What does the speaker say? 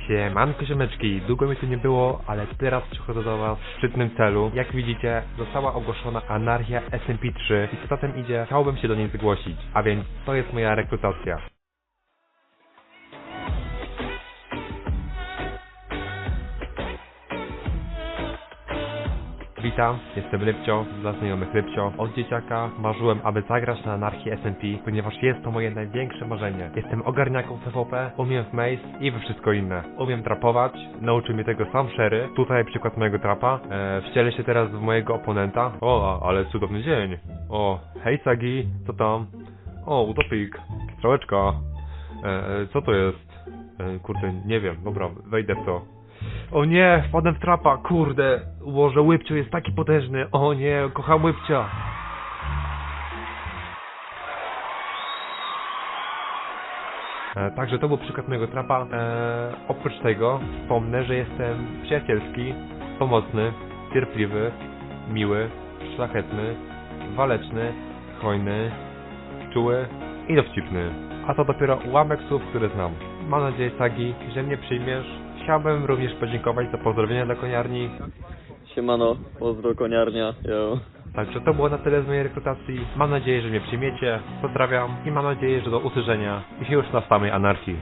Siemanko ziomeczki, długo mi tu nie było, ale teraz przychodzę do was w szczytnym celu. Jak widzicie, została ogłoszona anarchia SMP3 i co za tym idzie, chciałbym się do niej zgłosić, a więc to jest moja rekrutacja. Witam, jestem Rybcio, dla znajomych Rybcio. Od dzieciaka marzyłem, aby zagrać na anarchii SMP, ponieważ jest to moje największe marzenie. Jestem ogarniaką PvP, umiem w Maze i we wszystko inne. Umiem trapować, nauczył mnie tego sam Sherry. Tutaj przykład mojego trapa. Wcielę się teraz w mojego oponenta. O, ale cudowny dzień. O, hej Sagi, co tam? O, Utopik, strzałeczka. Co to jest? Kurde, nie wiem, dobra, wejdę w to. O nie, wpadłem w trapa, kurde. Boże, Łypcio jest taki potężny. O nie, kocham Łypcia. Także to był przykład mojego trapa. Oprócz tego wspomnę, że jestem przyjacielski, pomocny, cierpliwy, miły, szlachetny, waleczny, hojny, czuły i dowcipny. A to dopiero ułamek słów, które znam. Mam nadzieję, Sagi, że mnie przyjmiesz. Chciałbym również podziękować za pozdrowienia dla koniarni. Siemano, pozdro koniarnia, yo. Także to było na tyle z mojej rekrutacji. Mam nadzieję, że mnie przyjmiecie. Pozdrawiam i mam nadzieję, że do usłyszenia i już na samej anarchii.